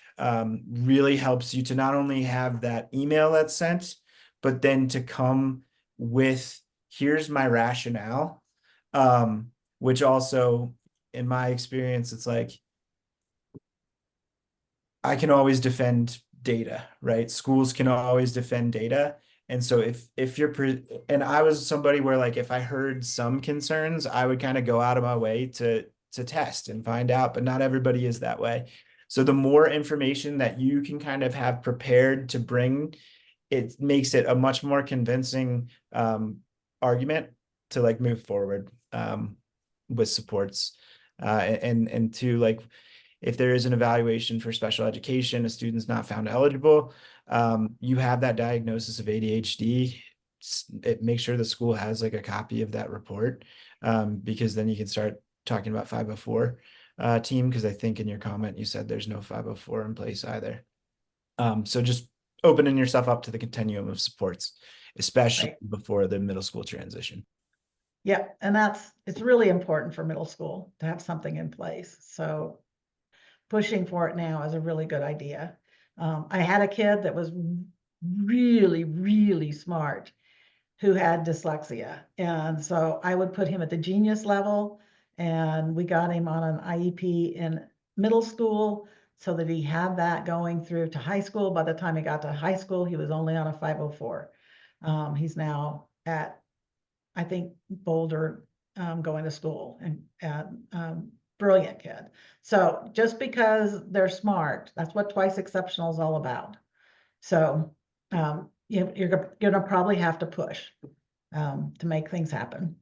really helps you to not only have that email that's sent, but then to come with, here's my rationale, which also, in my experience, it's like, I can always defend data, right? Schools can always defend data. And so if you're, and I was somebody where, like, if I heard some concerns, I would kind of go out of my way to test and find out, but not everybody is that way. So the more information that you can kind of have prepared to bring, it makes it a much more convincing argument to like move forward with supports. And to, like, if there is an evaluation for special education, a student's not found eligible, you have that diagnosis of ADHD, make sure the school has like a copy of that report, because then you can start talking about 504 team, because I think in your comment you said there's no 504 in place either. So just opening yourself up to the continuum of supports, especially before the middle school transition. Yeah, and it's really important for middle school to have something in place. So pushing for it now is a really good idea. I had a kid that was really, really smart who had dyslexia. And so I would put him at the genius level, and we got him on an IEP in middle school so that he had that going through to high school. By the time he got to high school, he was only on a 504. He's now at, I think, Boulder, going to school, and brilliant kid. So just because they're smart, that's what twice exceptional is all about. So you're gonna probably have to push to make things happen.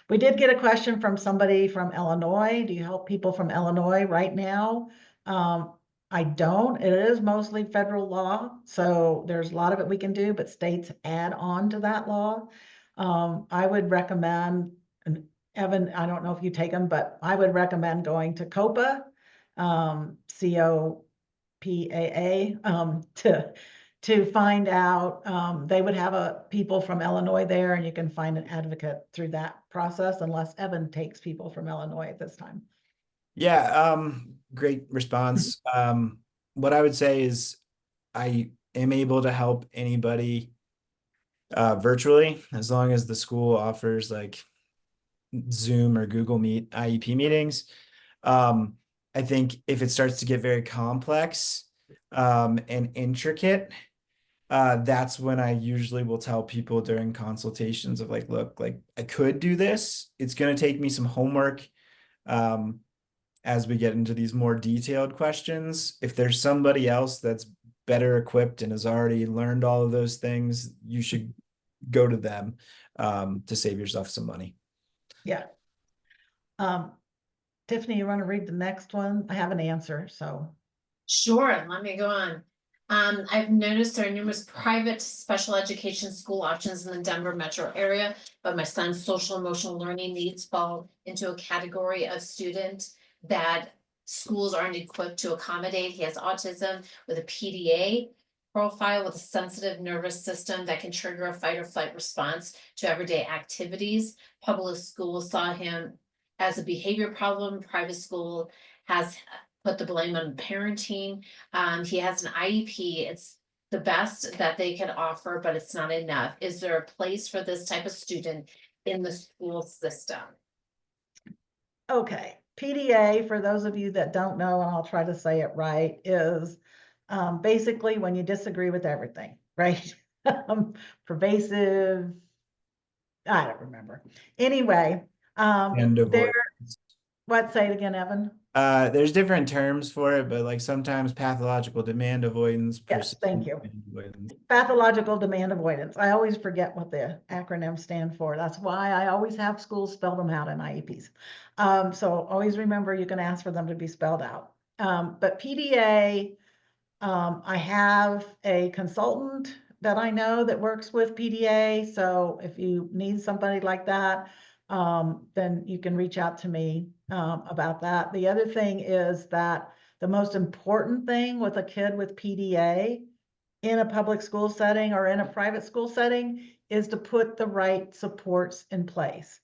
We did get a question from somebody from Illinois. Do you help people from Illinois right now? I don't. It is mostly federal law, so there's a lot of it we can do, but states add on to that law. I would recommend, and Evan, I don't know if you take them, but I would recommend going to COPA, COPAA, to find out. They would have people from Illinois there, and you can find an advocate through that process, unless Evan takes people from Illinois at this time. Yeah, great response. What I would say is I am able to help anybody virtually, as long as the school offers like Zoom or Google Meet IEP meetings. I think if it starts to get very complex and intricate, that's when I usually will tell people during consultations of like, look, like I could do this. It's going to take me some homework. As we get into these more detailed questions, if there's somebody else that's better equipped and has already learned all of those things, you should go to them to save yourself some money. Yeah. Tiffany, you want to read the next one? I have an answer, so. Sure, let me go on. I've noticed there are numerous private special education school options in the Denver metro area, but my son's social emotional learning needs fall into a category of student that schools aren't equipped to accommodate. He has autism with a PDA profile with a sensitive nervous system that can trigger a fight or flight response to everyday activities. Public schools saw him as a behavior problem. Private school has put the blame on parenting. He has an IEP. It's the best that they can offer, but it's not enough. Is there a place for this type of student in the school system? Okay, PDA, for those of you that don't know, and I'll try to say it right, is basically when you disagree with everything, right? Pervasive, I don't remember. Anyway, And avoid. what, say it again, Evan? There's different terms for it, but like sometimes pathological demand avoidance, Yes, thank you. demand avoidance. Pathological demand avoidance. I always forget what the acronyms stand for. That's why I always have schools spell them out in IEPs. So always remember you can ask for them to be spelled out. But PDA, I have a consultant that I know that works with PDA. So if you need somebody like that, then you can reach out to me about that. The other thing is that the most important thing with a kid with PDA in a public school setting or in a private school setting is to put the right supports in place.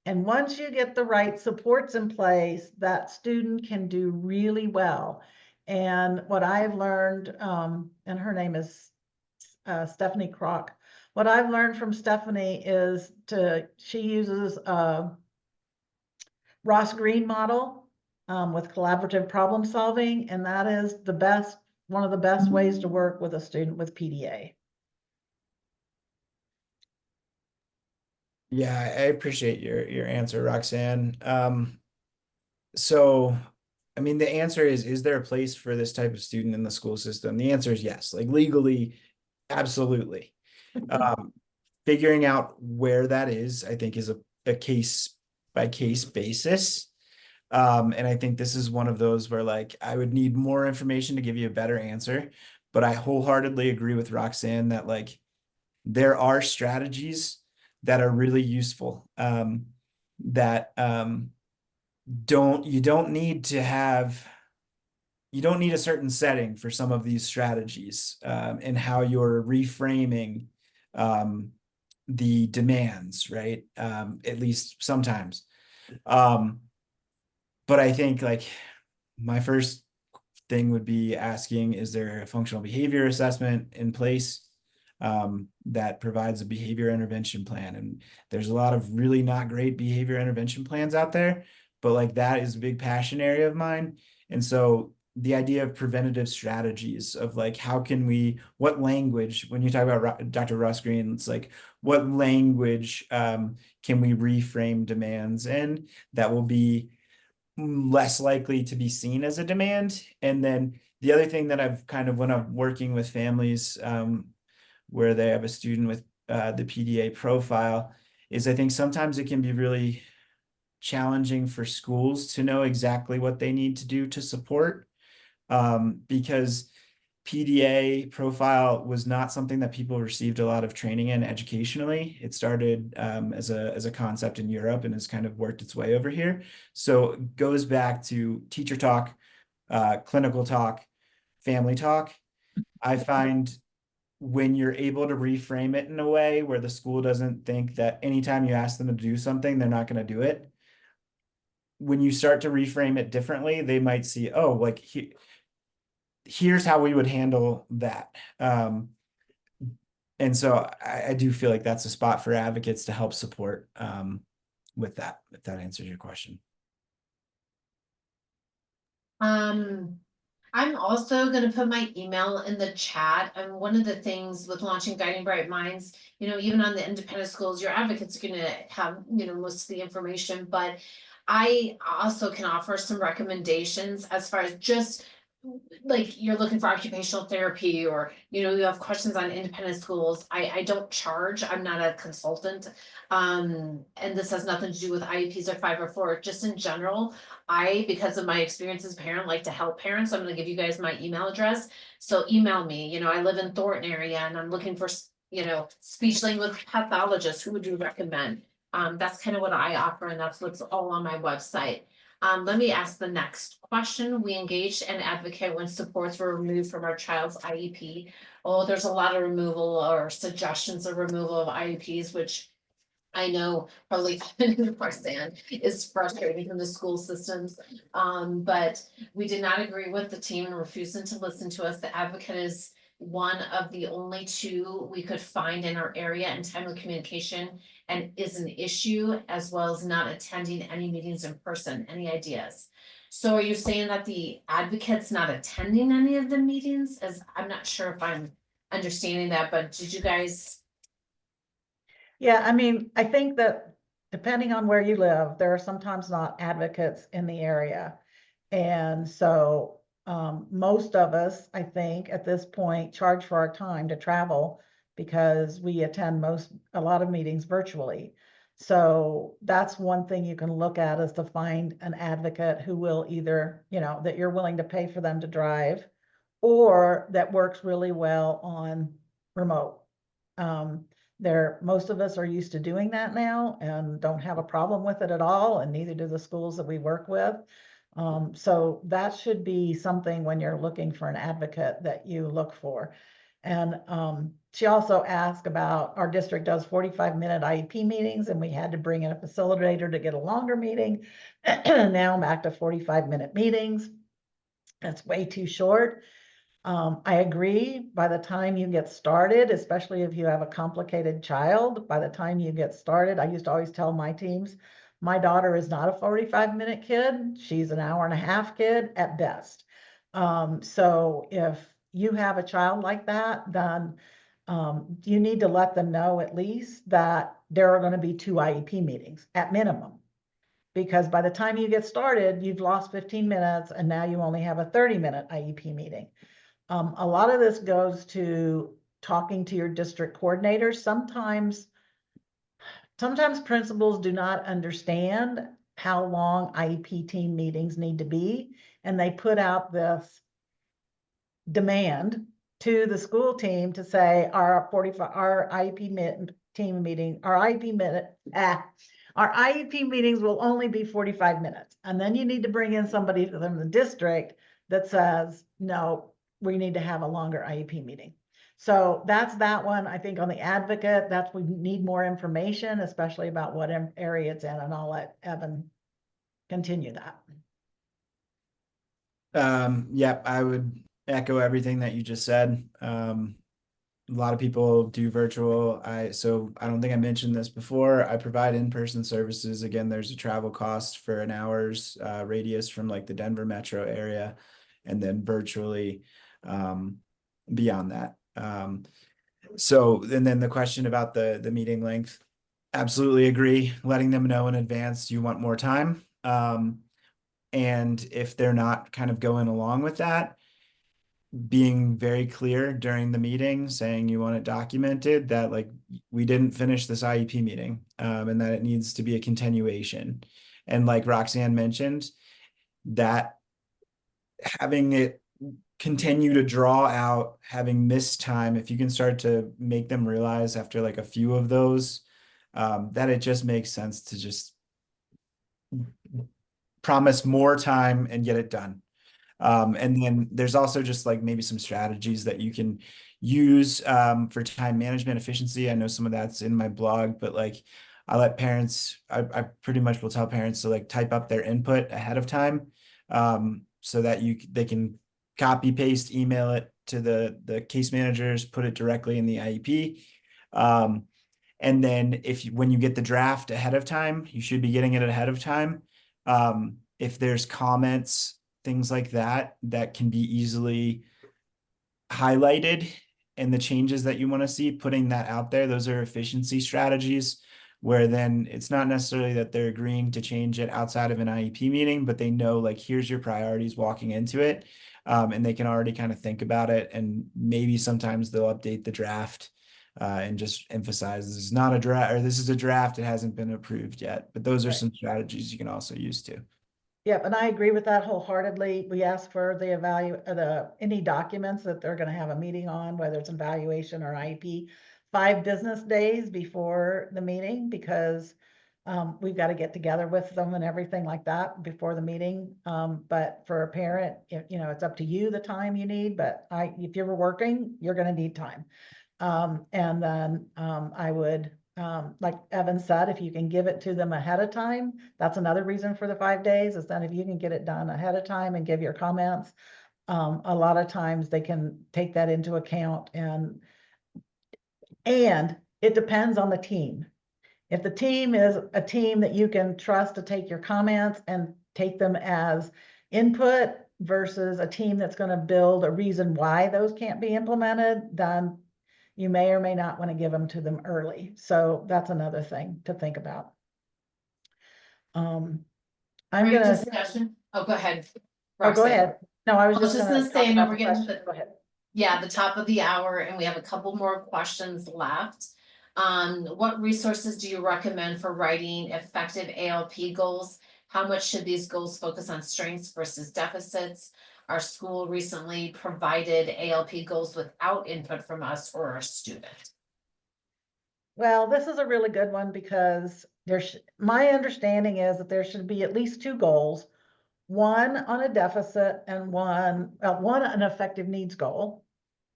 And once you get the right supports in place, that student can do really well. And what I've learned, and her name is Stephanie Kroc. What I've learned from Stephanie is she uses a Ross Green model with collaborative problem solving, and that is one of the best ways to work with a student with PDA. Yeah, I appreciate your answer, Roxanne. So I mean, the answer is there a place for this type of student in the school system? The answer is yes. Like legally, absolutely. Figuring out where that is, I think, is a case by case basis. And I think this is one of those where like I would need more information to give you a better answer. But I wholeheartedly agree with Roxanne that like there are strategies that are really useful. That you don't need a certain setting for some of these strategies, and how you're reframing the demands, right? At least sometimes. But I think like my first thing would be asking, is there a functional behavior assessment in place that provides a behavior intervention plan? And there's a lot of really not great behavior intervention plans out there, but like that is a big passion area of mine. And so the idea of preventative strategies of like, how can we, what language, when you talk about Dr. Ross Green, it's like, what language can we reframe demands in that will be less likely to be seen as a demand? And then the other thing that I've kind of, when I'm working with families where they have a student with the PDA profile, is I think sometimes it can be really challenging for schools to know exactly what they need to do to support, because PDA profile was not something that people received a lot of training in educationally. It started as a concept in Europe and has kind of worked its way over here. So it goes back to teacher talk, clinical talk, family talk. I find when you're able to reframe it in a way where the school doesn't think that anytime you ask them to do something, they're not going to do it. When you start to reframe it differently, they might see, oh, like here's how we would handle that. And so I do feel like that's a spot for advocates to help support with that, if that answers your question. I'm also gonna put my email in the chat. And one of the things with launching Guiding Bright Minds, even on the independent schools, your advocates are gonna have, most of the information, but I also can offer some recommendations as far as just like you're looking for occupational therapy, or you have questions on independent schools. I don't charge, I'm not a consultant. And this has nothing to do with IEPs or 504, just in general. Because of my experience as a parent, like to help parents. I'm gonna give you guys my email address. So email me. I live in Thornton area and I'm looking for, speech language pathologists. Who would you recommend? That's kind of what I offer, and that's what's all on my website. Let me ask the next question. We engaged and advocate when supports were removed from our child's IEP. Oh, there's a lot of removal or suggestions of removal of IEPs, which I know probably firsthand is frustrating from the school systems. But we did not agree with the team and refusing to listen to us. The advocate is one of the only two we could find in our area, and timely communication and is an issue, as well as not attending any meetings in person. Any ideas? So are you saying that the advocate's not attending any of the meetings? As I'm not sure if I'm understanding that, but did you guys? Yeah, I mean, I think that depending on where you live, there are sometimes not advocates in the area. And so most of us, I think, at this point, charge for our time to travel because we attend a lot of meetings virtually. So that's one thing you can look at, is to find an advocate who will either, that you're willing to pay for them to drive, or that works really well on remote. Most of us are used to doing that now and don't have a problem with it at all, and neither do the schools that we work with. So that should be something when you're looking for an advocate that you look for. And she also asked about, our district does 45-minute IEP meetings, and we had to bring in a facilitator to get a longer meeting. Now I'm back to 45-minute meetings. That's way too short. I agree, by the time you get started, especially if you have a complicated child, by the time you get started, I used to always tell my teams, my daughter is not a 45-minute kid. She's an hour-and-a-half kid at best. So if you have a child like that, then you need to let them know at least that there are going to be 2 IEP meetings at minimum. Because by the time you get started, you've lost 15 minutes and now you only have a 30-minute IEP meeting. A lot of this goes to talking to your district coordinators. Sometimes principals do not understand how long IEP team meetings need to be, and they put out this demand to the school team to say our IEP team meeting, our IEP meetings will only be 45 minutes. And then you need to bring in somebody from the district that says, no, we need to have a longer IEP meeting. So that's that one. I think on the advocate, we need more information, especially about what area it's in, and I'll let Evan continue that. Yep, I would echo everything that you just said. A lot of people do virtual. So I don't think I mentioned this before. I provide in-person services. Again, there's a travel cost for an hour's radius from like the Denver metro area, and then virtually beyond that. So, and then the question about the meeting length, absolutely agree. Letting them know in advance you want more time. And if they're not kind of going along with that, being very clear during the meeting, saying you want it documented that like we didn't finish this IEP meeting, and that it needs to be a continuation. And like Roxanne mentioned, that having it continue to draw out, having missed time, if you can start to make them realize after like a few of those, that it just makes sense to just promise more time and get it done. And then there's also just like maybe some strategies that you can use for time management efficiency. I know some of that's in my blog, but like I let parents, I pretty much will tell parents to like type up their input ahead of time, so that they can copy paste, email it to the case managers, put it directly in the IEP. And then when you get the draft ahead of time, you should be getting it ahead of time. If there's comments, things like that can be easily highlighted, and the changes that you want to see, putting that out there, those are efficiency strategies, where then it's not necessarily that they're agreeing to change it outside of an IEP meeting, but they know like, here's your priorities walking into it. And they can already kind of think about it, and maybe sometimes they'll update the draft and just emphasize this is not a draft, or this is a draft, it hasn't been approved yet. But those are some strategies you can also use too. Yep, and I agree with that wholeheartedly. We ask for any documents that they're gonna have a meeting on, whether it's an evaluation or IEP, 5 business days before the meeting, because we've got to get together with them and everything like that before the meeting. But for a parent, it's up to you the time you need, but if you're working, you're gonna need time. And then I would, like Evan said, if you can give it to them ahead of time, that's another reason for the 5 days, is that if you can get it done ahead of time and give your comments, a lot of times they can take that into account. And it depends on the team. If the team is a team that you can trust to take your comments and take them as input versus a team that's going to build a reason why those can't be implemented, then you may or may not want to give them to them early. So that's another thing to think about. I'm Great gonna discussion. Oh, go ahead. go Roxanne. ahead. No, I was I was just just gonna say, talk I know about we're the getting to question. the, Go ahead. yeah, the top of the hour, and we have a couple more questions left. What resources do you recommend for writing effective ALP goals? How much should these goals focus on strengths versus deficits? Our school recently provided ALP goals without input from us or our student. Well, this is a really good one, because my understanding is that there should be at least 2 goals, one on a deficit and one an effective needs goal.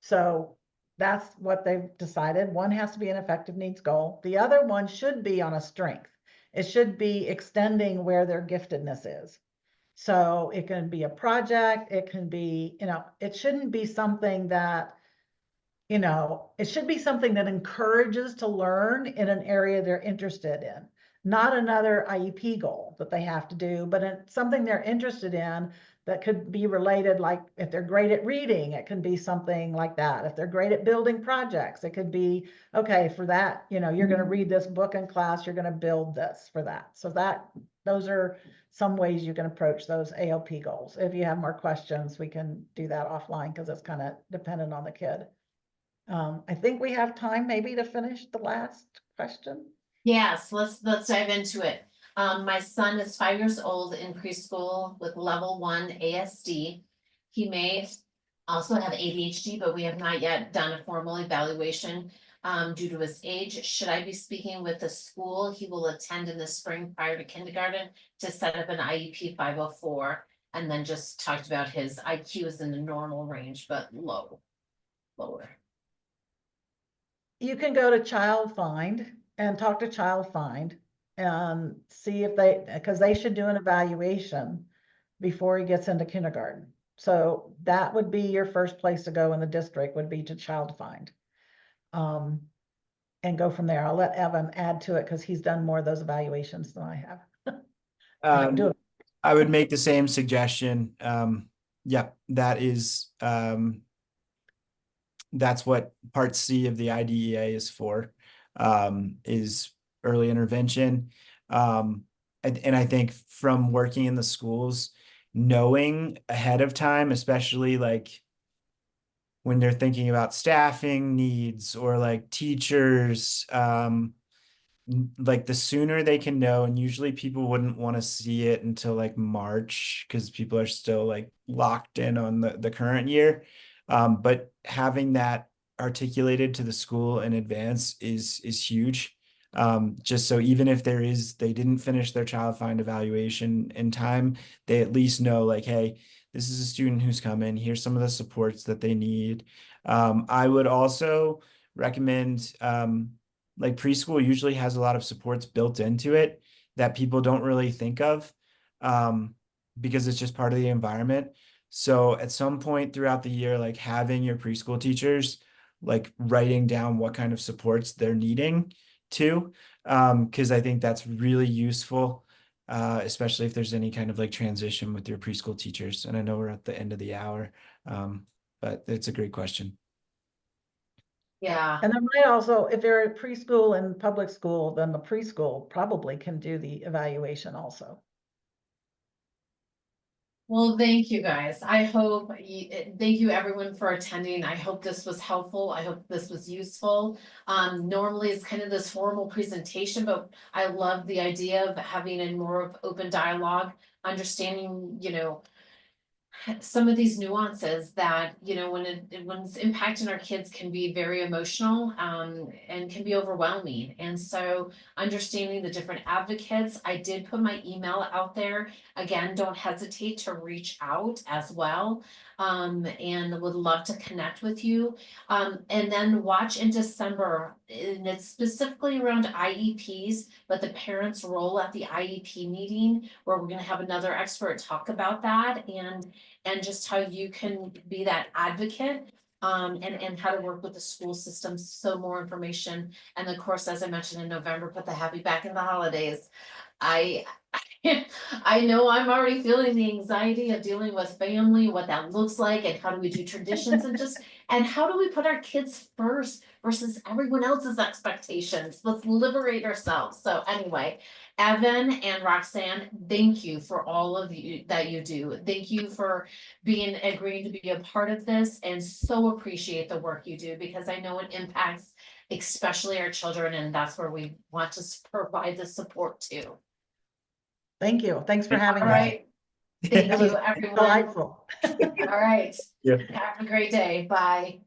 So that's what they've decided. One has to be an effective needs goal. The other one should be on a strength. It should be extending where their giftedness is. So it can be a project, it can be, it shouldn't be something that, it should be something that encourages to learn in an area they're interested in, not another IEP goal that they have to do, but it's something they're interested in that could be related. Like if they're great at reading, it can be something like that. If they're great at building projects, it could be, okay, for that, you're going to read this book in class, you're going to build this for that. So those are some ways you can approach those ALP goals. If you have more questions, we can do that offline, because it's kind of dependent on the kid. I think we have time maybe to finish the last question. Yes, let's dive into it. My son is 5 years old in preschool with level 1 ASD. He may also have ADHD, but we have not yet done a formal evaluation due to his age. Should I be speaking with the school he will attend in the spring prior to kindergarten to set up an IEP 504? And then just talked about his IQ is in the normal range, but lower. you can go to Child Find and talk to Child Find and see if they, because they should do an evaluation before he gets into kindergarten. So that would be your first place to go in the district, would be to Child Find. And go from there. I'll let Evan add to it because he's done more of those evaluations than I have. I don't do it. I would make the same suggestion. Yeah, that is, that's what part C of the IDEA is for, is early intervention. And I think from working in the schools, knowing ahead of time, especially like when they're thinking about staffing needs or like teachers, like the sooner they can know, and usually people wouldn't want to see it until like March because people are still like locked in on the current year. But having that articulated to the school in advance is huge. Just so even if they didn't finish their child find evaluation in time, they at least know like, hey, this is a student who's come in, here's some of the supports that they need. I would also recommend, like preschool usually has a lot of supports built into it that people don't really think of, because it's just part of the environment. So at some point throughout the year, like having your preschool teachers, like writing down what kind of supports they're needing too, because I think that's really useful, especially if there's any kind of like transition with your preschool teachers. And I know we're at the end of the hour, but it's a great question. Yeah. And there might also, if they're at preschool and public school, then the preschool probably can do the evaluation also. Well, thank you guys. I hope, thank you everyone for attending. I hope this was helpful. I hope this was useful. Normally it's kind of this formal presentation, but I love the idea of having a more of open dialogue, understanding, you know, some of these nuances that, you know, when it's impacting our kids can be very emotional, and can be overwhelming. And so understanding the different advocates, I did put my email out there. Again, don't hesitate to reach out as well. And would love to connect with you. And then watch in December, and it's specifically around IEPs, but the parents' role at the IEP meeting, where we're gonna have another expert talk about that and just how you can be that advocate, and how to work with the school system. So more information. And of course, as I mentioned in November, put the happy back in the holidays. I I know I'm already feeling the anxiety of dealing with family, what that looks like, and how do we do traditions and how do we put our kids first versus everyone else's expectations? Let's liberate ourselves. So anyway, Evan and Roxanne, thank you for all of you that you do. Thank you for agreeing to be a part of this, and so appreciate the work you do, because I know it impacts especially our children, and that's where we want to provide the support to. Thank you. Thanks for having All me. right. Thank It was you, everyone. delightful. All right. Yeah. Have a great day. Bye.